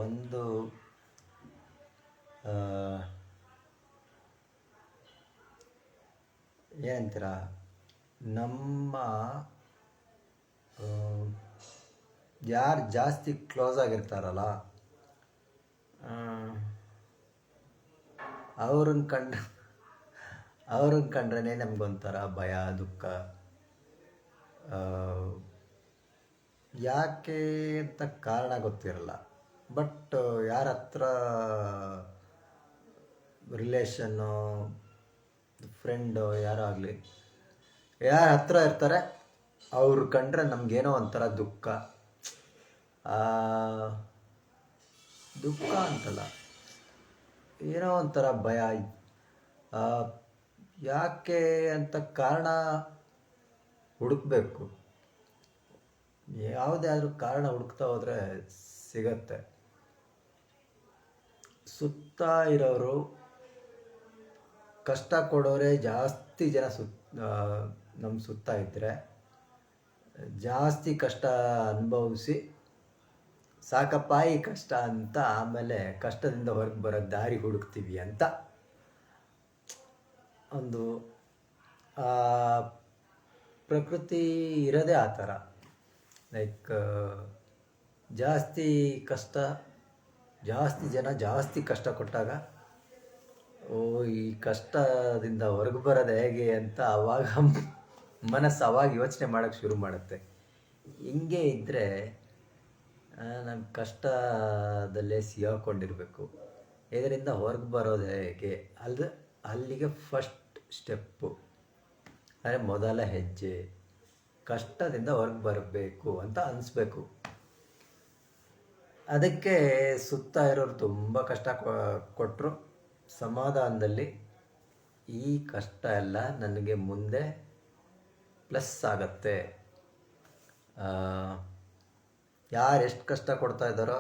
ಒಂದು ಏನಂತೀರ, ನಮ್ಮ ಯಾರು ಜಾಸ್ತಿ ಕ್ಲೋಸ್ ಆಗಿರ್ತಾರಲ್ಲ ಅವ್ರನ್ನ ಕಂಡ್ರೇ ನಮಗೊಂಥರ ಭಯ, ದುಃಖ. ಯಾಕೆ ಅಂತ ಕಾರಣ ಗೊತ್ತಿರಲ್ಲ. ಬಟ್ ಯಾರ ಹತ್ರ ರಿಲೇಷನ್ನು, ಫ್ರೆಂಡು, ಯಾರೋ ಆಗಲಿ, ಯಾರ ಹತ್ರ ಇರ್ತಾರೆ ಅವ್ರು ಕಂಡ್ರೆ ನಮಗೇನೋ ಒಂಥರ ದುಃಖ. ದುಃಖ ಅಂತಲ್ಲ, ಏನೋ ಒಂಥರ ಭಯ. ಯಾಕೆ ಅಂತ ಕಾರಣ ಹುಡುಕ್ಬೇಕು. ಯಾವುದೇ ಆದರೂ ಕಾರಣ ಹುಡುಕ್ತಾ ಹೋದರೆ ಸಿಗತ್ತೆ. ಸುತ್ತ ಇರೋರು, ಕಷ್ಟ ಕೊಡೋರೇ ಜಾಸ್ತಿ ಜನ ನಮ್ಮ ಸುತ್ತ ಇದ್ದರೆ, ಜಾಸ್ತಿ ಕಷ್ಟ ಅನುಭವಿಸಿ ಸಾಕಪ್ಪ ಈ ಕಷ್ಟ ಅಂತ ಆಮೇಲೆ ಕಷ್ಟದಿಂದ ಹೊರಗೆ ಬರೋ ದಾರಿ ಹುಡುಕ್ತೀವಿ ಅಂತ ಒಂದು ಪ್ರಕೃತಿ ಇರೋದೇ ಆ ಥರ. ಲೈಕ್ ಜಾಸ್ತಿ ಕಷ್ಟ, ಜಾಸ್ತಿ ಜನ ಜಾಸ್ತಿ ಕಷ್ಟ ಕೊಟ್ಟಾಗ ಈ ಕಷ್ಟದಿಂದ ಹೊರಗೆ ಬರೋದು ಹೇಗೆ ಅಂತ ಅವಾಗ ಮನಸ್ಸು ಅವಾಗ ಯೋಚನೆ ಮಾಡೋಕ್ಕೆ ಶುರು ಮಾಡುತ್ತೆ. ಹಿಂಗೆ ಇದ್ದರೆ ನಮ್ಮ ಕಷ್ಟದಲ್ಲೇ ಸಿಗಾಕೊಂಡಿರಬೇಕು. ಇದರಿಂದ ಹೊರಗೆ ಬರೋದು ಹೇಗೆ ಅಲ್ಲಿಗೆ ಫಸ್ಟ್ ಸ್ಟೆಪ್ಪು, ಅಂದರೆ ಮೊದಲ ಹೆಜ್ಜೆ ಕಷ್ಟದಿಂದ ಹೊರಗೆ ಬರಬೇಕು ಅಂತ ಅನಿಸ್ಬೇಕು. ಅದಕ್ಕೆ ಸುತ್ತ ಇರೋರು ತುಂಬ ಕಷ್ಟ ಕೊಟ್ಟರು ಸಮಾಧಾನದಲ್ಲಿ ಈ ಕಷ್ಟ ಎಲ್ಲ ನನಗೆ ಮುಂದೆ ಪ್ಲಸ್ ಆಗತ್ತೆ. ಯಾರು ಎಷ್ಟು ಕಷ್ಟ ಕೊಡ್ತಾ ಇದ್ದಾರೋ,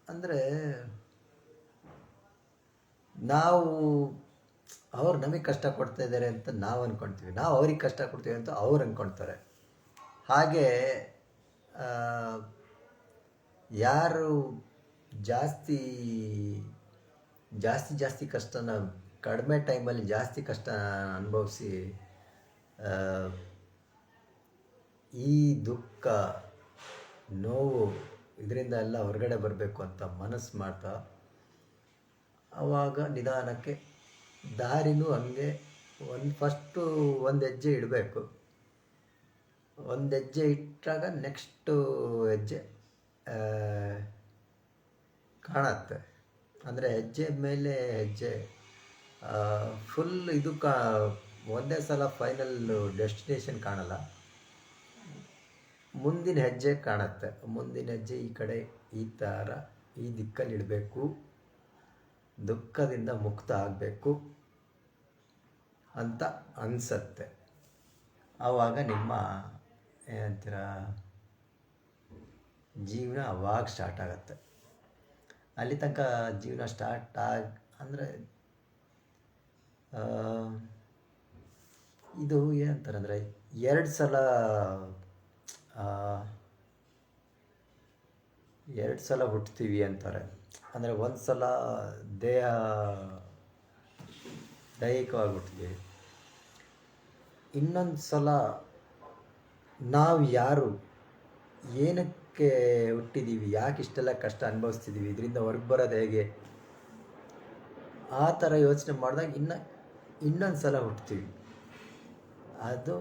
ಅಂದರೆ ನಾವು ಅವ್ರು ನಮಗೆ ಕಷ್ಟ ಕೊಡ್ತಾ ಇದ್ದಾರೆ ಅಂತ ನಾವು ಅಂದ್ಕೊಳ್ತೀವಿ, ನಾವು ಅವ್ರಿಗೆ ಕಷ್ಟ ಕೊಡ್ತೀವಿ ಅಂತ ಅವ್ರು ಅಂದ್ಕೊಳ್ತಾರೆ. ಹಾಗೆ ಯಾರು ಜಾಸ್ತಿ ಜಾಸ್ತಿ ಜಾಸ್ತಿ ಕಷ್ಟನ ಕಡಿಮೆ ಟೈಮಲ್ಲಿ ಜಾಸ್ತಿ ಕಷ್ಟ ಅನುಭವಿಸಿ ಈ ದುಃಖ, ನೋವು ಇದರಿಂದ ಎಲ್ಲ ಹೊರಗಡೆ ಬರಬೇಕು ಅಂತ ಮನಸ್ಸು ಮಾಡ್ತಾ, ಆವಾಗ ನಿಧಾನಕ್ಕೆ ದಾರಿನೂ ಹಂಗೆ ಫಸ್ಟು ಒಂದು ಹೆಜ್ಜೆ ಇಡಬೇಕು. ಒಂದು ಹೆಜ್ಜೆ ಇಟ್ಟಾಗ ನೆಕ್ಸ್ಟು ಹೆಜ್ಜೆ ಕಾಣತ್ತೆ. ಅಂದರೆ ಹೆಜ್ಜೆ ಮೇಲೆ ಹೆಜ್ಜೆ ಫುಲ್ ಇದು ಒಂದೇ ಸಲ ಫೈನಲ್ ಡೆಸ್ಟಿನೇಷನ್ ಕಾಣಲ್ಲ, ಮುಂದಿನ ಹೆಜ್ಜೆ ಕಾಣುತ್ತೆ. ಮುಂದಿನ ಹೆಜ್ಜೆ ಈ ಕಡೆ ಈ ಥರ ಈ ದಿಕ್ಕಲ್ಲಿ ಇಡಬೇಕು, ದುಃಖದಿಂದ ಮುಕ್ತ ಆಗಬೇಕು ಅಂತ ಅನಿಸತ್ತೆ. ಆವಾಗ ನಿಮ್ಮ ಏನಂತೀರ ಜೀವನ ಅವಾಗ ಸ್ಟಾರ್ಟ್ ಆಗುತ್ತೆ. ಅಲ್ಲಿ ತನಕ ಜೀವನ ಸ್ಟಾರ್ಟ್ ಅಂದರೆ ಇದು ಏನಂತಾರೆ ಅಂದರೆ 2 ಸಲ ಹುಟ್ತೀವಿ ಅಂತಾರೆ. ಅಂದರೆ ಒಂದು ಸಲ ದೈಹಿಕವಾಗಿ ಹುಟ್ತೀವಿ, ಇನ್ನೊಂದು ಸಲ ನಾವು ಯಾರು, ಏನಕ್ಕೆ ಹುಟ್ಟಿದ್ದೀವಿ, ಯಾಕೆ ಇಷ್ಟೆಲ್ಲ ಕಷ್ಟ ಅನುಭವಿಸ್ತಿದ್ದೀವಿ, ಇದರಿಂದ ಹೊರಗೆ ಬರೋದು ಹೇಗೆ, ಆ ಥರ ಯೋಚನೆ ಮಾಡಿದಾಗ ಇನ್ನೊಂದು ಸಲ ಹುಟ್ತೀವಿ. ಅದು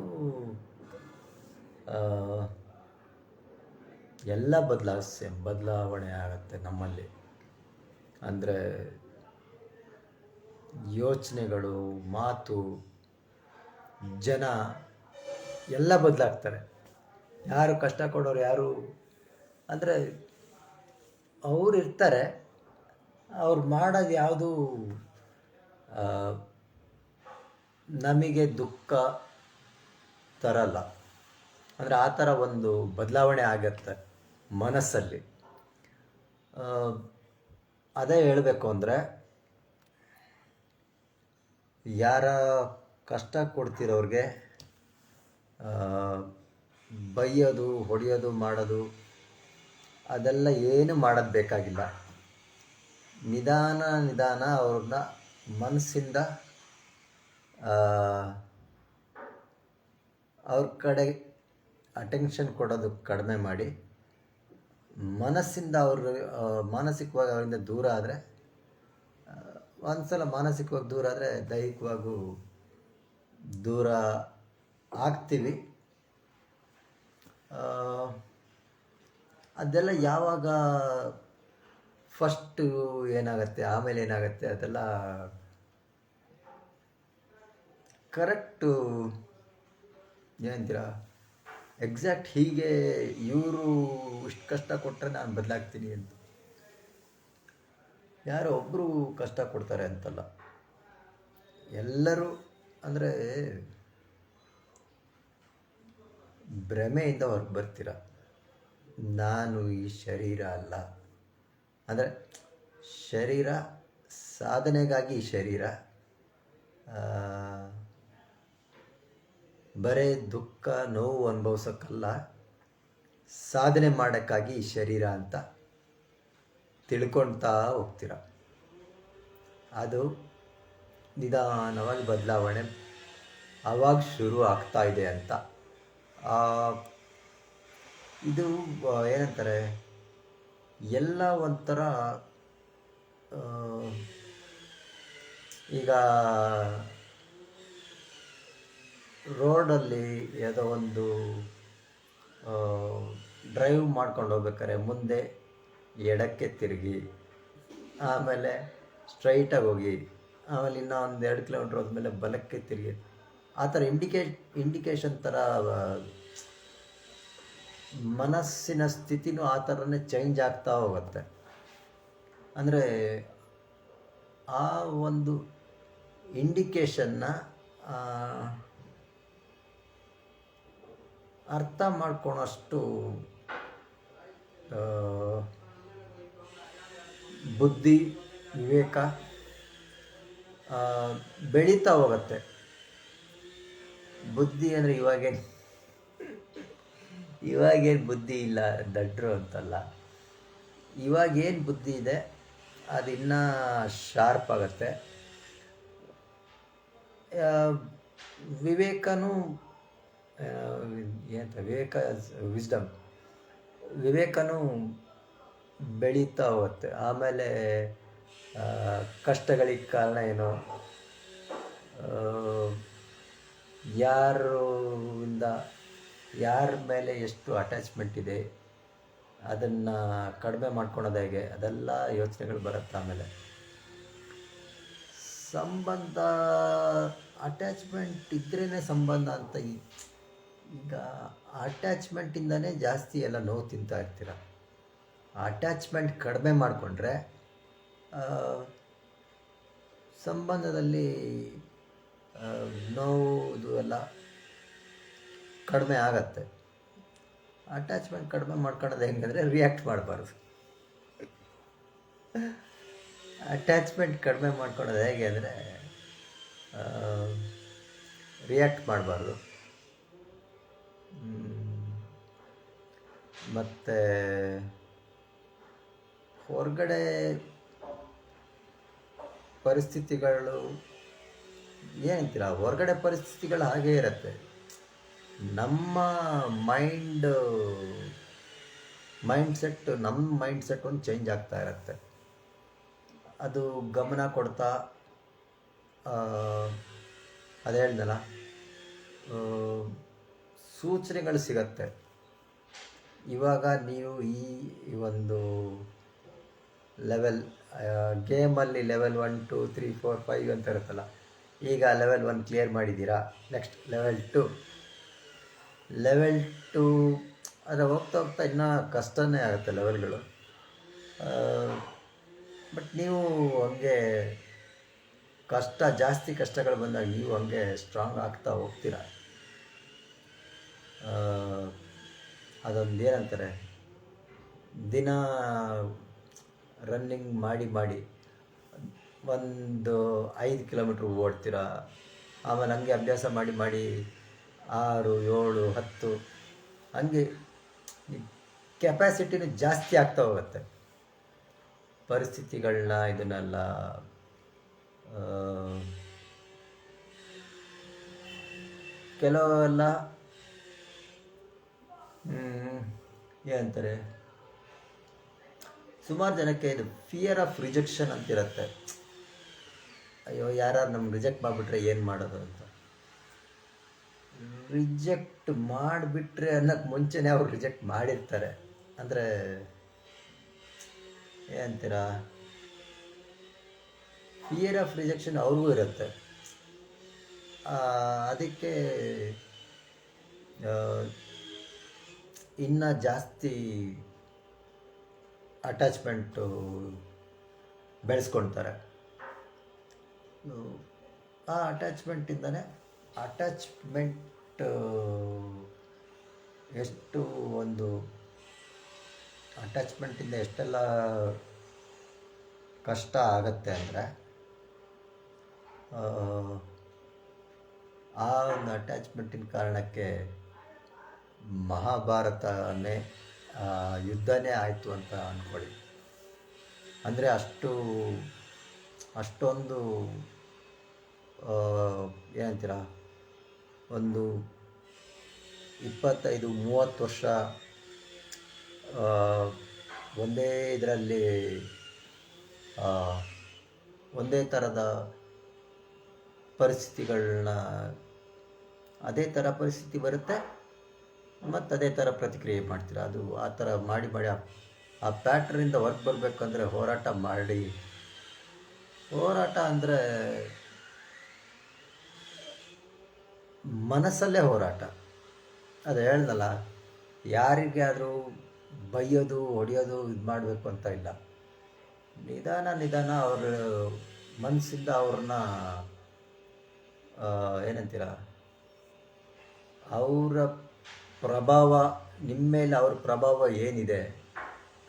ಎಲ್ಲ ಬದಲಾವಣೆ ಆಗುತ್ತೆ ನಮ್ಮಲ್ಲಿ. ಅಂದರೆ ಯೋಚನೆಗಳು, ಮಾತು, ಜನ ಎಲ್ಲ ಬದಲಾಗ್ತಾರೆ. ಯಾರು ಕಷ್ಟ ಕೊಡೋರು ಯಾರು ಅಂದರೆ ಅವ್ರು ಇರ್ತಾರೆ, ಅವ್ರು ಮಾಡೋದು ಯಾವುದು ನಮಗೆ ದುಃಖ ತರಲ್ಲ. ಅಂದರೆ ಆ ಥರ ಒಂದು ಬದಲಾವಣೆ ಆಗತ್ತೆ ಮನಸ್ಸಲ್ಲಿ. ಅದೇ ಹೇಳಬೇಕು ಅಂದರೆ ಯಾರ ಕಷ್ಟ ಕೊಡ್ತಿರೋರಿಗೆ ಆ, ಬೈಯೋದು ಹೊಡೆಯೋದು ಮಾಡೋದು ಅದೆಲ್ಲ ಏನು ಮಾಡೋದು ಬೇಕಾಗಿಲ್ಲ. ನಿಧಾನ ನಿಧಾನ ಅವ್ರನ್ನ ಮನಸ್ಸಿಂದ ಅವ್ರ ಕಡೆ ಅಟೆನ್ಷನ್ ಕೊಡೋದು ಕಡಿಮೆ ಮಾಡಿ, ಮನಸ್ಸಿಂದ ಅವರು ಮಾನಸಿಕವಾಗಿ ಅವರಿಂದ ದೂರ ಆದರೆ, ಒಂದು ಸಲ ಮಾನಸಿಕವಾಗಿ ದೂರ ಆದರೆ ದೈಹಿಕವಾಗೂ ದೂರ ಆಗ್ತೀವಿ. ಅದೆಲ್ಲ ಯಾವಾಗ ಫಸ್ಟು ಏನಾಗುತ್ತೆ ಆಮೇಲೆ ಏನಾಗುತ್ತೆ ಅದೆಲ್ಲ ಕರೆಕ್ಟು ಏನಂತೀರ, ಎಕ್ಸಾಕ್ಟ್ ಹೀಗೆ ಇವರು ಇಷ್ಟು ಕಷ್ಟ ಕೊಟ್ಟರೆ ನಾನು ಬದಲಾಗ್ತೀನಿ ಅಂತ ಯಾರೋ ಒಬ್ಬರು ಕಷ್ಟ ಕೊಡ್ತಾರೆ ಅಂತಲ್ಲ, ಎಲ್ಲರೂ. ಅಂದರೆ ಭ್ರಮೆಯಿಂದ ಹೊರಗೆ ಬರ್ತೀರ. ನಾನು ಈ ಶರೀರ ಅಲ್ಲ, ಅಂದರೆ ಶರೀರ ಸಾಧನೆಗಾಗಿ ಈ ಶರೀರ, ಬರೇ ದುಃಖ ನೋವು ಅನುಭವಿಸೋಕ್ಕಲ್ಲ, ಸಾಧನೆ ಮಾಡೋಕ್ಕಾಗಿ ಈ ಶರೀರ ಅಂತ ತಿಳ್ಕೊಳ್ತಾ ಹೋಗ್ತೀರ. ಅದು ನಿಧಾನವಾಗಿ ಬದಲಾವಣೆ ಆವಾಗ ಶುರು ಆಗ್ತಾ ಇದೆ ಅಂತ. ಇದು ಏನಂತಾರೆ, ಎಲ್ಲ ಒಂಥರ ಈಗ ರೋಡಲ್ಲಿ ಯಾವುದೋ ಒಂದು ಡ್ರೈವ್ ಮಾಡ್ಕೊಂಡು ಹೋಗ್ಬೇಕಾದ್ರೆ ಮುಂದೆ ಎಡಕ್ಕೆ ತಿರುಗಿ, ಆಮೇಲೆ ಸ್ಟ್ರೈಟಾಗಿ ಹೋಗಿ, ಆಮೇಲೆ ಇನ್ನೂ ಒಂದು 2 ಕಿಲೋಮೀಟ್ರ್ ಹೋದ್ಮೇಲೆ ಬಲಕ್ಕೆ ತಿರುಗಿ, ಆ ಥರ ಇಂಡಿಕೇಶನ್ ಥರ ಮನಸ್ಸಿನ ಸ್ಥಿತಿನೂ ಆ ಥರನೇ ಚೇಂಜ್ ಆಗ್ತಾ ಹೋಗುತ್ತೆ. ಅಂದರೆ ಆ ಒಂದು ಇಂಡಿಕೇಶನ್ನ ಅರ್ಥ ಮಾಡ್ಕೊಳೋಷ್ಟು ಬುದ್ಧಿ ವಿವೇಕ ಬೆಳೀತಾ ಹೋಗುತ್ತೆ. ಬುದ್ಧಿ ಅಂದರೆ ಇವಾಗೇನು ಬುದ್ಧಿ ಇಲ್ಲ ದಡ್ರು ಅಂತಲ್ಲ, ಇವಾಗೇನು ಬುದ್ಧಿ ಇದೆ ಅದು ಇನ್ನೂ ಶಾರ್ಪ್ ಆಗುತ್ತೆ. ವಿವೇಕನೂ ವಿವೇಕನೂ ಬೆಳೀತಾ ಹೋಗುತ್ತೆ. ಆಮೇಲೆ ಕಷ್ಟಗಳಿಗೆ ಕಾರಣ ಏನು, ಯಾರ ಮೇಲೆ ಎಷ್ಟು ಅಟ್ಯಾಚ್ಮೆಂಟ್ ಇದೆ, ಅದನ್ನು ಕಡಿಮೆ ಮಾಡ್ಕೊಳೋದು ಹೇಗೆ, ಅದೆಲ್ಲ ಯೋಚನೆಗಳು ಬರುತ್ತೆ. ಆಮೇಲೆ ಸಂಬಂಧ, ಅಟ್ಯಾಚ್ಮೆಂಟ್ ಇದ್ರೇ ಸಂಬಂಧ ಅಂತ. ಈಗ ಅಟ್ಯಾಚ್ಮೆಂಟಿಂದನೇ ಜಾಸ್ತಿ ಎಲ್ಲ ನೋವು ತಿಂತಾ ಇರ್ತೀರ. ಅಟ್ಯಾಚ್ಮೆಂಟ್ ಕಡಿಮೆ ಮಾಡಿಕೊಂಡ್ರೆ ಸಂಬಂಧದಲ್ಲಿ ನೋವು ಎಲ್ಲ ಕಡಿಮೆ ಆಗತ್ತೆ. ಅಟ್ಯಾಚ್ಮೆಂಟ್ ಕಡಿಮೆ ಮಾಡ್ಕೊಳ್ಳೋದು ಹೆಂಗಂದರೆ ರಿಯಾಕ್ಟ್ ಮಾಡಬಾರ್ದು. ಅಟ್ಯಾಚ್ಮೆಂಟ್ ಕಡಿಮೆ ಮಾಡ್ಕೊಳ್ಳೋದು ಹೇಗೆ ಅಂದರೆ ರಿಯಾಕ್ಟ್ ಮಾಡಬಾರ್ದು. ಮತ್ತು ಹೊರಗಡೆ ಪರಿಸ್ಥಿತಿಗಳು ಏನಂತೀರ, ಹೊರಗಡೆ ಪರಿಸ್ಥಿತಿಗಳು ಹಾಗೇ ಇರುತ್ತೆ. ನಮ್ಮ ಮೈಂಡ್ಸೆಟ್ ಒಂದು ಚೇಂಜ್ ಆಗ್ತಾ ಇರುತ್ತೆ. ಅದು ಗಮನ ಕೊಡ್ತಾ ಅದು ಹೇಳ್ದಲ್ಲ, ಸೂಚನೆಗಳು ಸಿಗತ್ತೆ. ಇವಾಗ ನೀವು ಈ ಒಂದು ಲೆವೆಲ್ ಗೇಮಲ್ಲಿ ಲೆವೆಲ್ 1 2 3 4 5 ಅಂತ ಇರುತ್ತಲ್ಲ, ಈಗ ಲೆವೆಲ್ 1 ಕ್ಲಿಯರ್ ಮಾಡಿದ್ದೀರಾ, ನೆಕ್ಸ್ಟ್ ಲೆವೆಲ್ 2 ಆದರೆ ಹೋಗ್ತಾ ಹೋಗ್ತಾ ಇನ್ನೂ ಕಷ್ಟನೇ ಆಗುತ್ತೆ ಲೆವೆಲ್ಗಳು. ಬಟ್ ನೀವು ಹಂಗೆ ಜಾಸ್ತಿ ಕಷ್ಟಗಳು ಬಂದಾಗ ನೀವು ಹಂಗೆ ಸ್ಟ್ರಾಂಗ್ ಆಗ್ತಾ ಹೋಗ್ತೀರ. ಅದೊಂದು ಏನಂತಾರೆ, ದಿನ ರನ್ನಿಂಗ್ ಮಾಡಿ ಒಂದು 5 ಕಿಲೋಮೀಟ್ರ್ ಓಡ್ತೀರ, ಆಮೇಲೆ ಹಂಗೆ ಅಭ್ಯಾಸ ಮಾಡಿ 6 7 10 ಹಂಗೆ ಕೆಪಾಸಿಟಿನೂ ಜಾಸ್ತಿ ಆಗ್ತಾ ಹೋಗುತ್ತೆ. ಪರಿಸ್ಥಿತಿಗಳನ್ನ ಇದನ್ನೆಲ್ಲ ಕೆಲವೆಲ್ಲ ಏನಂತಾರೆ, ಸುಮಾರು ಜನಕ್ಕೆ ಇದು ಫಿಯರ್ ಆಫ್ ರಿಜೆಕ್ಷನ್ ಅಂತಿರುತ್ತೆ. ಅಯ್ಯೋ ಯಾರು ನಮ್ಗೆ ರಿಜೆಕ್ಟ್ ಮಾಡಿಬಿಟ್ರೆ ಏನು ಮಾಡೋದು ಅಂತ. ರಿಜೆಕ್ಟ್ ಮಾಡಿಬಿಟ್ರೆ ಅನ್ನೋಕ್ಕೆ ಮುಂಚೆನೇ ಅವ್ರು ರಿಜೆಕ್ಟ್ ಮಾಡಿರ್ತಾರೆ. ಅಂದರೆ ಏನಂತೀರ, ಫಿಯರ್ ಆಫ್ ರಿಜೆಕ್ಷನ್ ಅವ್ರಿಗೂ ಇರುತ್ತೆ. ಅದಕ್ಕೆ ಇನ್ನೂ ಜಾಸ್ತಿ ಅಟ್ಯಾಚ್ಮೆಂಟು ಬೆಳೆಸ್ಕೊಳ್ತಾರೆ. ಆ ಅಟ್ಯಾಚ್ಮೆಂಟ್ ಎಷ್ಟು ಒಂದು ಅಟ್ಯಾಚ್ಮೆಂಟಿಂದ ಎಷ್ಟೆಲ್ಲ ಕಷ್ಟ ಆಗತ್ತೆ ಅಂದರೆ, ಆ ಒಂದು ಅಟ್ಯಾಚ್ಮೆಂಟಿನ ಕಾರಣಕ್ಕೆ ಮಹಾಭಾರತನೇ ಯುದ್ಧನೇ ಆಯಿತು ಅಂತ ಅಂದ್ಕೊಳ್ಳಿ. ಅಂದರೆ ಅಷ್ಟೊಂದು ಏನಂತೀರ, ಒಂದು 25-30 ವರ್ಷ ಒಂದೇ ಇದರಲ್ಲಿ ಒಂದೇ ಥರದ ಪರಿಸ್ಥಿತಿಗಳನ್ನ, ಅದೇ ಥರ ಪರಿಸ್ಥಿತಿ ಬರುತ್ತೆ ಮತ್ತು ಅದೇ ಥರ ಪ್ರತಿಕ್ರಿಯೆ ಮಾಡ್ತೀರ. ಅದು ಆ ಥರ ಮಾಡಿ ಆ ಪ್ಯಾಟ್ರನಿಂದ ಹೊರಗೆ ಬರಬೇಕಂದ್ರೆ ಹೋರಾಟ ಅಂದರೆ ಮನಸ್ಸಲ್ಲೇ ಹೋರಾಟ. ಅದು ಹೇಳ್ದಲ್ಲ, ಯಾರಿಗಾದರೂ ಬೈಯೋದು ಹೊಡೆಯೋದು ಇದು ಮಾಡಬೇಕು ಅಂತ ಇಲ್ಲ. ನಿಧಾನ ಅವ್ರ ಮನಸ್ಸಿಂದ ಅವ್ರನ್ನ ಏನಂತೀರ, ಅವರ ಪ್ರಭಾವ ನಿಮ್ಮ ಮೇಲೆ, ಅವ್ರ ಪ್ರಭಾವ ಏನಿದೆ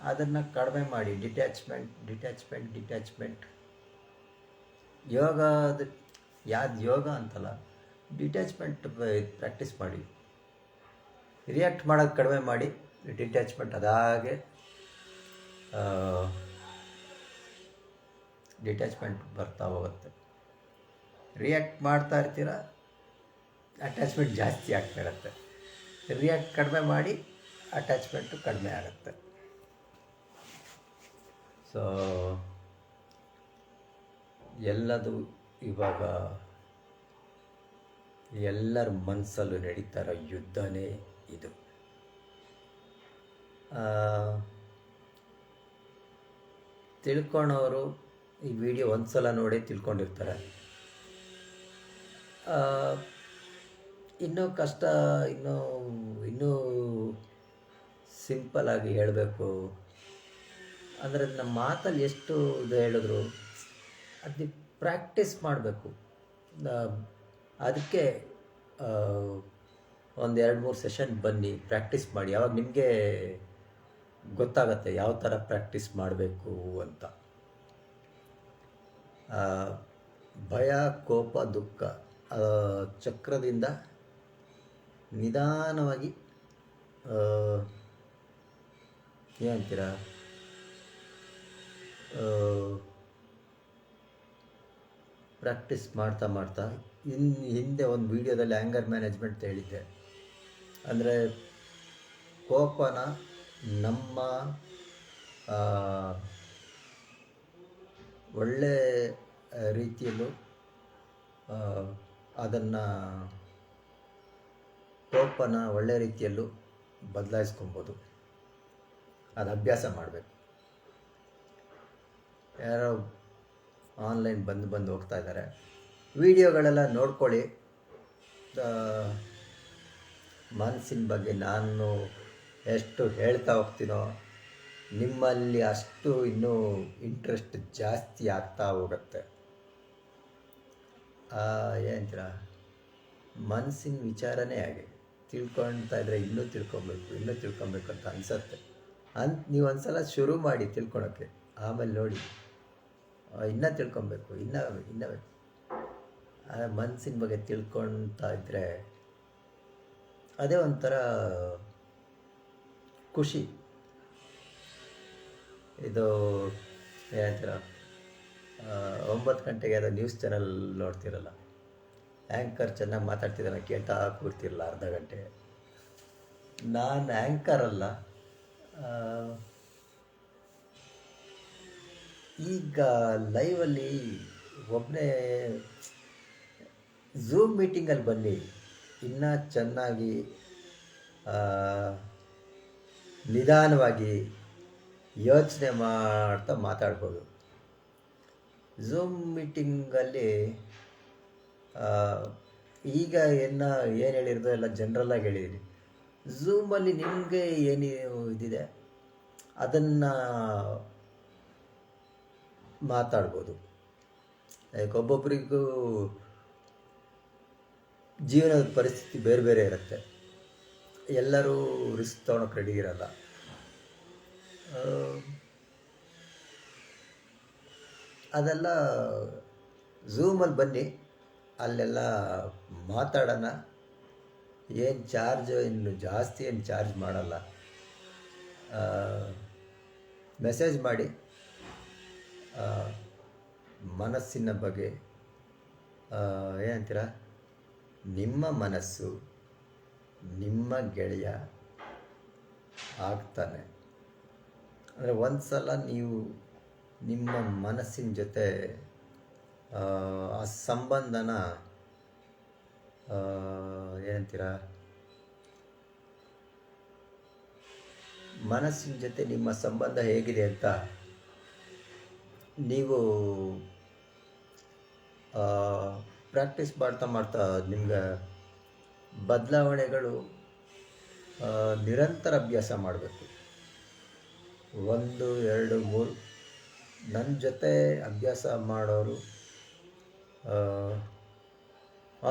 ಅದನ್ನು ಕಡಿಮೆ ಮಾಡಿ. ಡಿಟ್ಯಾಚ್ಮೆಂಟ್ ಯೋಗ ಅಂತಲ್ಲ, ಡಿಟ್ಯಾಚ್ಮೆಂಟ್ ಪ್ರಾಕ್ಟೀಸ್ ಮಾಡಿ. ರಿಯಾಕ್ಟ್ ಮಾಡೋದು ಕಡಿಮೆ ಮಾಡಿ, ಡಿಟ್ಯಾಚ್ಮೆಂಟ್ ಅದಾಗೆ ಡಿಟ್ಯಾಚ್ಮೆಂಟ್ ಬರ್ತಾ ಹೋಗುತ್ತೆ. ರಿಯಾಕ್ಟ್ ಮಾಡ್ತಾ ಇರ್ತೀರ, ಅಟ್ಯಾಚ್ಮೆಂಟ್ ಜಾಸ್ತಿ ಆಗ್ತಾ ಇರುತ್ತೆ. ರಿಯಾಕ್ಟ್ ಕಡಿಮೆ ಮಾಡಿ, ಅಟ್ಯಾಚ್ಮೆಂಟು ಕಡಿಮೆ ಆಗುತ್ತೆ. ಸೊ ಎಲ್ಲದು ಇವಾಗ ಎಲ್ಲರ ಮನಸ್ಸಲ್ಲೂ ನಡೀತಾ ಇರೋ ಯುದ್ಧನೇ ಇದು. ತಿಳ್ಕೊಳೋರು ಈ ವಿಡಿಯೋ ಒಂದು ಸಲ ನೋಡಿ ತಿಳ್ಕೊಂಡಿರ್ತಾರೆ. ಇನ್ನೂ ಕಷ್ಟ, ಇನ್ನೂ ಸಿಂಪಲ್ಲಾಗಿ ಹೇಳಬೇಕು ಅಂದರೆ, ನಮ್ಮ ಮಾತಲ್ಲಿ ಎಷ್ಟು ಇದು ಹೇಳಿದ್ರು ಅದು ಪ್ರಾಕ್ಟೀಸ್ ಮಾಡಬೇಕು. ಅದಕ್ಕೆ 1-2-3 ಸೆಷನ್ ಬನ್ನಿ, ಪ್ರಾಕ್ಟೀಸ್ ಮಾಡಿ. ಯಾವಾಗ ನಿಮಗೆ ಗೊತ್ತಾಗತ್ತೆ ಯಾವ ಥರ ಪ್ರಾಕ್ಟೀಸ್ ಮಾಡಬೇಕು ಅಂತ. ಭಯ, ಕೋಪ, ದುಃಖ ಚಕ್ರದಿಂದ ನಿಧಾನವಾಗಿ ಏನಂತೀರ, ಪ್ರಾಕ್ಟೀಸ್ ಮಾಡ್ತಾ ಹಿಂದೆ ಒಂದು ವಿಡಿಯೋದಲ್ಲಿ ಆ್ಯಂಗರ್ ಮ್ಯಾನೇಜ್ಮೆಂಟ್ ಹೇಳಿದ್ದೆ. ಅಂದರೆ ಕೋಪನ ನಮ್ಮ ಒಳ್ಳೆ ರೀತಿಯಲ್ಲೂ ಕೋಪನ ಒಳ್ಳೆ ರೀತಿಯಲ್ಲೂ ಬದಲಾಯಿಸ್ಕೊಬೋದು. ಅದು ಅಭ್ಯಾಸ ಮಾಡಬೇಕು. ಯಾರೋ ಆನ್ಲೈನ್ ಬಂದು ಹೋಗ್ತಾ ಇದ್ದಾರೆ, ವಿಡಿಯೋಗಳೆಲ್ಲ ನೋಡ್ಕೊಳ್ಳಿ. ಮನಸ್ಸಿನ ಬಗ್ಗೆ ನಾನು ಎಷ್ಟು ಹೇಳ್ತಾ ಹೋಗ್ತೀನೋ ನಿಮ್ಮಲ್ಲಿ ಅಷ್ಟು ಇನ್ನೂ ಇಂಟ್ರೆಸ್ಟ್ ಜಾಸ್ತಿ ಆಗ್ತಾ ಹೋಗುತ್ತೆ. ಏನಂತೀರ, ಮನಸ್ಸಿನ ವಿಚಾರನೇ ಹಾಗೆ. ತಿಳ್ಕೊಳ್ತಾ ಇದ್ದರೆ ಇನ್ನೂ ತಿಳ್ಕೊಬೇಕು ಅಂತ ಅನಿಸತ್ತೆ. ನೀವು ಒಂದ್ಸಲ ಶುರು ಮಾಡಿ ತಿಳ್ಕೊಳಕ್ಕೆ, ಆಮೇಲೆ ನೋಡಿ ಇನ್ನೂ ತಿಳ್ಕೊಬೇಕು, ಇನ್ನೂ ಮನಸ್ಸಿನ ಬಗ್ಗೆ ತಿಳ್ಕೊಳ್ತಾ ಇದ್ದರೆ ಅದೇ ಒಂಥರ ಖುಷಿ. ಇದು ಏನಂತೀರ, 9 ಗಂಟೆಗೆ ಅದು ನ್ಯೂಸ್ ಚಾನಲ್ ನೋಡ್ತಿರಲ್ಲ, ಆ್ಯಂಕರ್ ಚೆನ್ನಾಗಿ ಮಾತಾಡ್ತಿದ್ದಾನೆ ಕೇಳ್ತಾ ಕೂರ್ತಿರಲ್ಲ ಅರ್ಧ ಗಂಟೆ. ನಾನು ಆ್ಯಂಕರ್ ಅಲ್ಲ. ಆ, ಈಗ ಲೈವಲ್ಲಿ ಒಬ್ಬನೇ ಝೂಮ್ ಮೀಟಿಂಗಲ್ಲಿ ಬನ್ನಿ, ಇನ್ನೂ ಚೆನ್ನಾಗಿ ನಿಧಾನವಾಗಿ ಯೋಚನೆ ಮಾಡ್ತಾ ಮಾತಾಡ್ಬೋದು. ಝೂಮ್ ಮೀಟಿಂಗಲ್ಲಿ ಈಗ ಏನು ಹೇಳಿರೋದು ಎಲ್ಲ ಜನರಲ್ಲಾಗಿ ಹೇಳಿದ್ದೀನಿ. ಝೂಮಲ್ಲಿ ನಿಮಗೆ ಏನು ಇದಿದೆ ಅದನ್ನು ಮಾತಾಡ್ಬೋದು. ಲೈಕ್ ಒಬ್ಬೊಬ್ಬರಿಗೂ ಜೀವನದ ಪರಿಸ್ಥಿತಿ ಬೇರೆ ಬೇರೆ ಇರುತ್ತೆ, ಎಲ್ಲರೂ ರಿಸ್ಕ್ ತೊಗೊಳಕ್ಕೆ ರೆಡಿ ಇರಲ್ಲ. ಅದೆಲ್ಲ ಝೂಮಲ್ಲಿ ಬನ್ನಿ, ಅಲ್ಲೆಲ್ಲ ಮಾತಾಡೋಣ. ಏನು ಚಾರ್ಜ್ ಇನ್ನು ಜಾಸ್ತಿ ಏನು ಚಾರ್ಜ್ ಮಾಡಲ್ಲ. ಮೆಸೇಜ್ ಮಾಡಿ ಮನಸ್ಸಿನ ಬಗ್ಗೆ ಏನಂತೀರ, ನಿಮ್ಮ ಮನಸ್ಸು ನಿಮ್ಮ ಗೆಳೆಯ ಆಗ್ತಾನೆ. ಅಂದರೆ ಒಂದು ಸಲ ನೀವು ನಿಮ್ಮ ಮನಸ್ಸಿನ ಜೊತೆ ಆ ಸಂಬಂಧನ ಏನಂತೀರ, ಮನಸ್ಸಿನ ಜೊತೆ ನಿಮ್ಮ ಸಂಬಂಧ ಹೇಗಿದೆ ಅಂತ ನೀವು ಪ್ರಾಕ್ಟೀಸ್ ಮಾಡ್ತಾ ಮಾಡ್ತಾ ನಿಮ್ಗೆ ಬದಲಾವಣೆಗಳು ನಿರಂತರ ಅಭ್ಯಾಸ ಮಾಡಬೇಕು. 1 2 3 ನನ್ನ ಜೊತೆ ಅಭ್ಯಾಸ ಮಾಡೋರು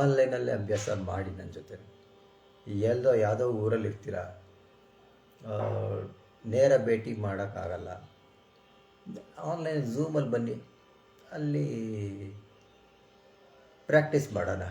ಆನ್ಲೈನಲ್ಲೇ ಅಭ್ಯಾಸ ಮಾಡಿ. ನನ್ನ ಜೊತೆ ಯಾವುದೋ ಊರಲ್ಲಿ ಇರ್ತೀರ, ನೇರ ಭೇಟಿ ಮಾಡೋಕ್ಕಾಗಲ್ಲ, ಆನ್ಲೈನ್ ಝೂಮಲ್ಲಿ ಬನ್ನಿ, ಅಲ್ಲಿ ಪ್ರಾಕ್ಟೀಸ್ ಮಾಡೋಣ.